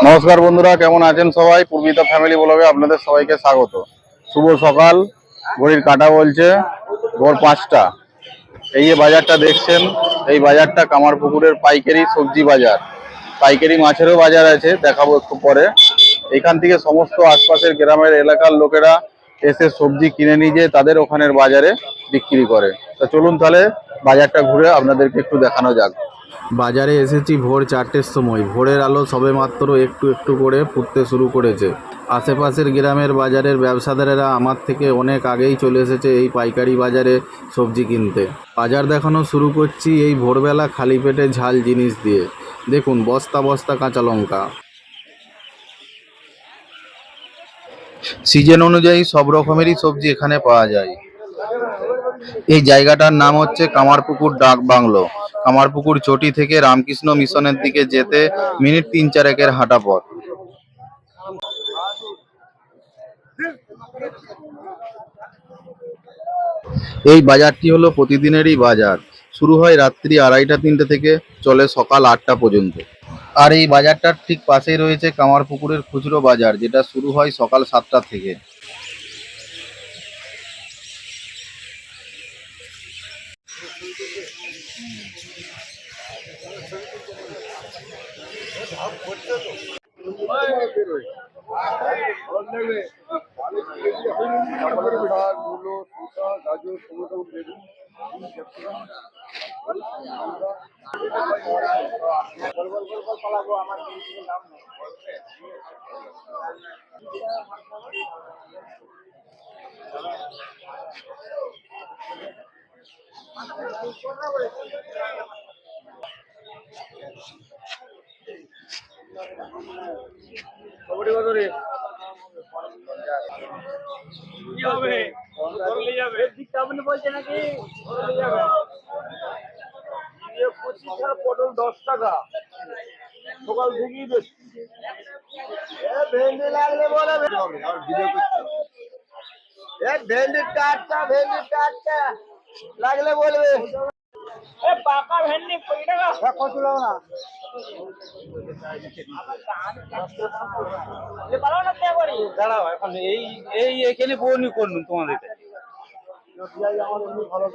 নমস্কার বন্ধুরা, কেমন আছেন সবাই? পূর্বিতা ফ্যামিলি ব্লগে আপনাদের সবাইকে স্বাগত। শুভ সকাল, ঘড়ির কাঁটা বলছে ভোর 5টা। এই যে বাজারটা দেখছেন, এই বাজারটা কামারপুকুরের পাইকারি সবজি বাজার। পাইকারি মাছেরও বাজার আছে, দেখাবো একটু পরে। এখান থেকে সমস্ত আশপাশের গ্রামের এলাকার লোকেরা এসে সবজি কিনে নিয়ে যেয়ে তাদের ওখানের বাজারে বিক্রি করে। তা চলুন তাহলে বাজারটা ঘুরে আপনাদেরকে একটু দেখানো যাক। বাজারে এসেছি ভোর 4টের সময়। ভোরের আলো সবেমাত্র একটু একটু করে ফুটতে শুরু করেছে। আশেপাশের গ্রামের বাজারের ব্যবসাদারেরা আমার থেকে অনেক আগেই চলে এসেছে এই পাইকারি বাজারে সবজি কিনতে। বাজার দেখানো শুরু করছি এই ভোরবেলা খালি পেটে ঝাল জিনিস দিয়ে। দেখুন বস্তা বস্তা কাঁচা লঙ্কা। সিজন অনুযায়ী সব রকমেরই সবজি এখানে পাওয়া যায়। এই জায়গাটার নাম হচ্ছে কামারপুকুর ডাক বাংলো। কামারপুকুর চটি থেকে রামকৃষ্ণ মিশনের দিকে যেতে মিনিট 3-4 হাঁটা পথ। এই বাজারটি হলো প্রতিদিনেরই বাজার। শুরু হয় রাত্রি 2:30-3টে থেকে, চলে সকাল 8টা পর্যন্ত। আর এই বাজারটার ঠিক পাশেই রয়েছে কামারপুকুরের খুচরো বাজার, যেটা শুরু হয় সকাল 7টা থেকে। পটল 10 টাকা সকাল থেকেই বেশি ভেন্ডি লাগলে বলে ভেন্ডি টাটকা লাগলে বলবে পাকা ভেন্ডি 20 টাকা কত লাও না দাঁড়াও এখন এই এখানে বউনি করুন তোমাদের ভালো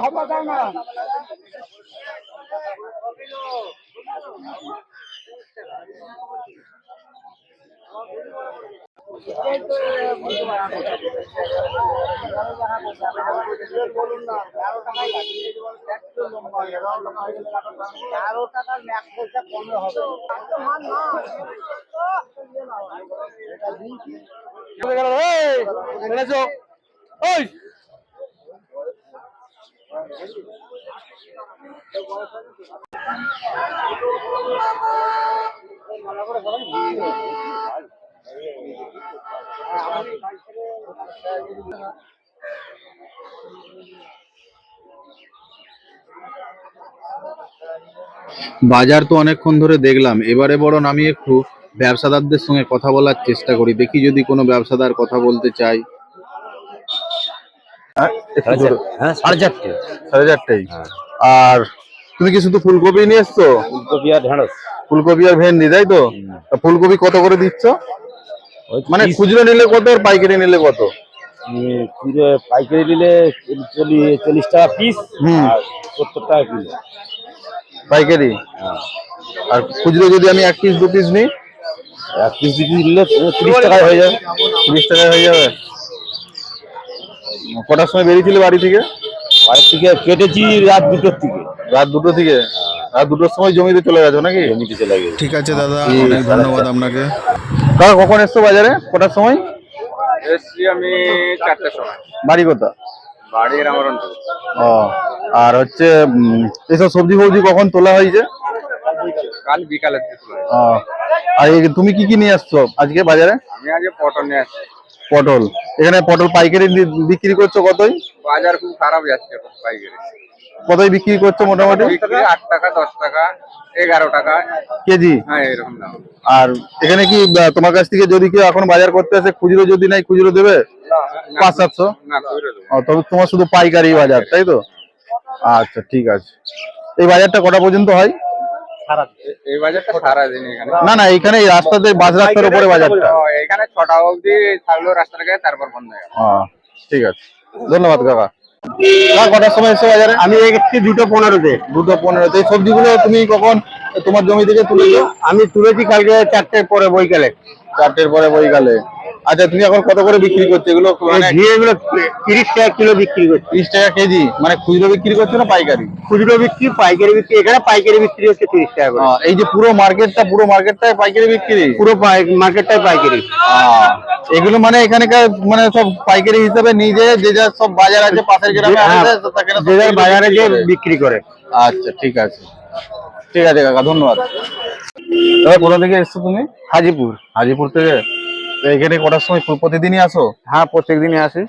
হবা দাও না বলুন না 13 টাকার ম্যাক্স পয়সা কমে হবে বাজার তো অনেকক্ষণ ধরে দেখলাম, এবারে বরং আমি একটু ব্যবসাদারদের সঙ্গে কথা বলার চেষ্টা করি, দেখি যদি কোনো ব্যবসাদার কথা বলতে চাই। 4:30। আর তুমি কি শুধু ফুলকপি নিয়ে এসছো? ফুলকপি আর ঢেঁড়স। ফুলকপি আর ভেন্ডি, তাই তো? ফুলকপি কত করে দিচ্ছ? মানে খুচরো নিলে কত আর পাইকারি নিলে কত? পাইকারি নিলে 40 টাকা পিস আর 70 টাকা কিলো পাইকারি। আর খুচরো যদি আমি 1 পিস 2 পিস নিই? 1 পিস 2 পিস নিলে 30 টাকায় হয়ে যাবে। 30 টাকায় হয়ে যাবে। কটার সময় বেরিয়েছিলে বাড়ি থেকে? বাড়ি থেকে কেটেছি রাত 2টোর থেকে। রাত 2টো থেকে? রাত 2টোর সময় জমিতে চলে গেছো নাকি? জমিতে চলে গেছে। ঠিক আছে দাদা, অনেক ধন্যবাদ আপনাকে। দাদা কখন এসছো বাজারে? কটার সময় এসছি? আমি 4টার সময়। বাড়ি কোথা? বাড়ি রামরনপুর। ও, আর হচ্ছে এসব সবজি ফবজি কখন তোলা হয়েছে? কাল বিকালে। আর তুমি কি কি নিয়ে আসছো আজকে বাজারে? আমি আজ পটল নিয়ে আসছি। পটল? এখানে পটল পাইকারি বিক্রি করছো কতই? বাজার খুব খারাপ যাচ্ছে পাইকারি। কতই বিক্রি করছো মোটামুটি? 8 টাকা, 10 টাকা, 11 টাকা কেজি? হ্যাঁ এরকম দাম। আর এখানে কি তোমার কাছ থেকে যদি কেউ এখন বাজার করতে আসে, খুচরো যদি নাই, খুচরো দেবে? 500-700? না কইরে দেবো। তবে তোমার শুধু পাইকারি বাজার, তাই তো? আচ্ছা, ঠিক আছে। এই বাজারটা কটা পর্যন্ত হয়? এই বাজারটা সারা দিন এখানে। না না, এখানে এই রাস্তাতে, বাস রাস্তার উপরে বাজারটা। এখানে 6টা অবধি থাকলেও রাস্তার গায়ে, তারপর বন্ধ হয়ে গেল। ঠিক আছে, ধন্যবাদ কাকা। কটার সময় এসছো বাজারে? আমি এসেছি 2:15-তে। 2:15-তে। এই সবজিগুলো তুমি কখন তোমার জমি থেকে তুলেছো? আমি তুলেছি কালকে 4টের পরে বৈকালে। 4টের পরে বইকালে। আচ্ছা, তুমি এখন কত করে বিক্রি করছো এগুলো? মানে এগুলো 30 টাকা কিলো বিক্রি করছি। 30 টাকা কেজি? মানে খুচরো বিক্রি করছো না পাইকারি? খুচরো বিক্রি, পাইকারি বিক্রি। এখানে পাইকারি বিক্রি হচ্ছে 30 টাকা করে। এই যে পুরো মার্কেটটাই পাইকারি বিক্রি? পুরো মার্কেটটাই পাইকারি। এগুলো মানে এখানকার মানে সব পাইকারি হিসেবে নিজে যে যা সব বাজার আছে পাশের গ্রামে যে যার বাজারে যে বিক্রি করে। আচ্ছা, ঠিক আছে, ঠিক আছে কাকা, ধন্যবাদ। দাদা, কোথা থেকে এসছো তুমি? হাজিপুর। হাজিপুর থেকে। তো এখানে কটার সময় প্রতিদিনই আসো? হ্যাঁ, প্রত্যেকদিনই আসি।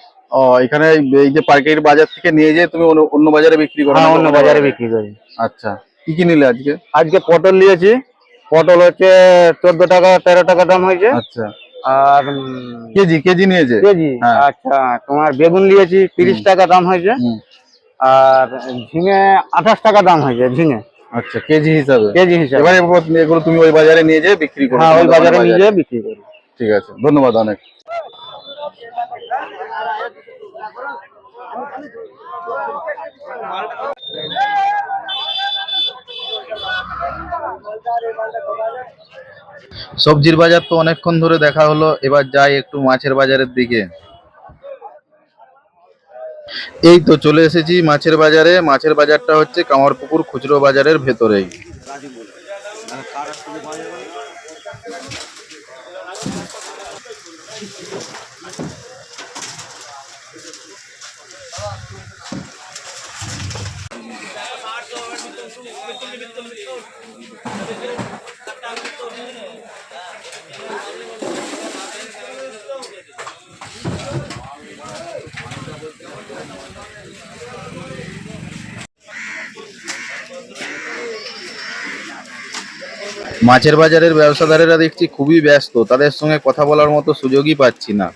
এখানে এই যে পাইকারি বাজার থেকে নিয়ে যেয়ে তুমি অন্য বাজারে বিক্রি করো? হ্যাঁ, অন্য বাজারে বিক্রি করি। আচ্ছা, কি কি নিলে আজকে? আজকে পটল নিয়েছি। পটল হচ্ছে 14 টাকা, 13 টাকা দাম হয়েছে। আচ্ছা, আর কেজি নিয়েছে? কেজি? হ্যাঁ। আচ্ছা, তোমার বেগুন নিয়েছি 30 টাকা দাম হয়েছে। আর ঝিঙে 28 টাকা দাম হয়েছে ঝিঙে। আচ্ছা, কেজি হিসাবে? কেজি হিসাবে। এবারে এগুলো তুমি ওই বাজারে নিয়ে যেয়ে বিক্রি করো? হ্যাঁ, ওই বাজারে নিয়ে যেয়ে বিক্রি করি। ঠিক আছে, ধন্যবাদ অনেক। সবজির বাজার তো অনেকক্ষণ ধরে দেখা হলো, এবার যাই একটু মাছের বাজারের দিকে। এই তো চলে এসেছি মাছের বাজারে। মাছের বাজারটা হচ্ছে কামারপুকুর খুচরো বাজারের ভেতরেই। মাছের বাজারের ব্যবসাদারেরা দেখছি খুবই ব্যস্ত, তাদের সঙ্গে কথা বলার মতো সুযোগই পাচ্ছি না।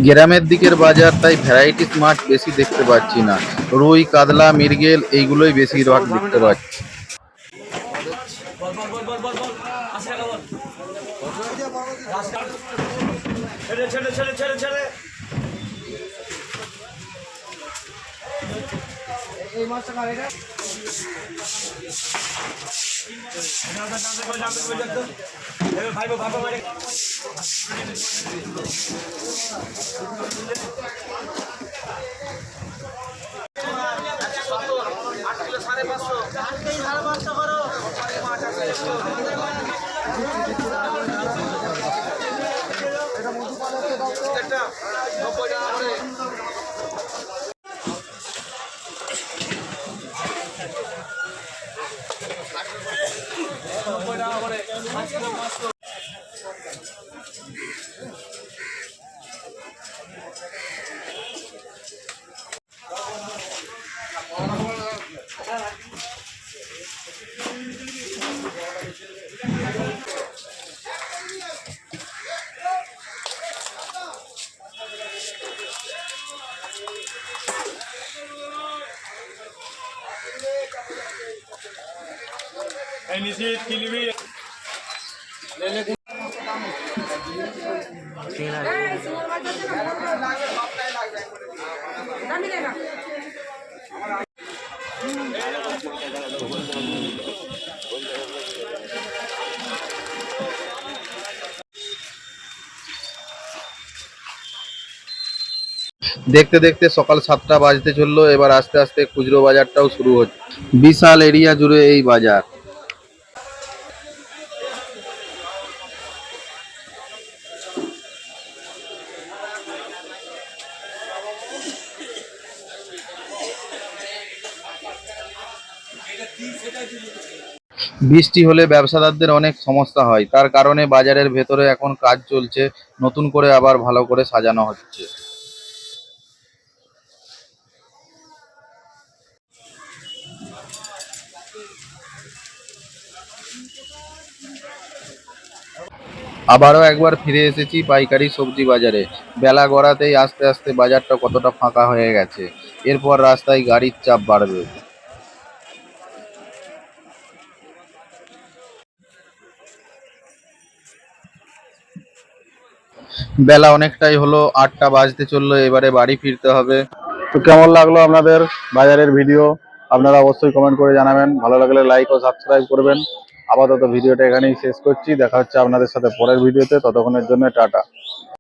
গ্রামের দিকের বাজার, তাই ভ্যারাইটিস মাছ বেশি দেখতে পাচ্ছি না। রুই, কাতলা, মৃগেল এইগুলোই বেশিরভাগ দেখতে পাচ্ছি। দেখতে দেখতে সকাল 7টা বাজতে চললো। এবার আস্তে আস্তে খুচরো বাজারটাও শুরু হচ্ছে। বিশাল এরিয়া জুড়ে এই বাজার। বৃষ্টি হলে ব্যবসাদারদের অনেক সমস্যা হয়, তার কারণে বাজারের ভেতরে এখন কাজ চলছে, নতুন করে আবার ভালো করে সাজানো হচ্ছে। আবারও একবার ফিরে এসেছি পাইকারি সবজি বাজারে। বেলা গড়াতেই আস্তে আস্তে বাজারটা কতটা ফাঁকা হয়ে গেছে। এরপর রাস্তায় গাড়ির চাপ বাড়বে। বেলা অনেকটাই হলো, 8টা বাজতে চললো, এবারে বাড়ি ফিরতে হবে। তো কেমন লাগলো আপনাদের বাজারের ভিডিও আপনারা অবশ্যই কমেন্ট করে জানাবেন। ভালো লাগলে লাইক ও সাবস্ক্রাইব করবেন। আপাতত ভিডিওটা এখানেই শেষ করছি, দেখা হচ্ছে আপনাদের সাথে পরের ভিডিওতে। ততক্ষণের জন্য টাটা।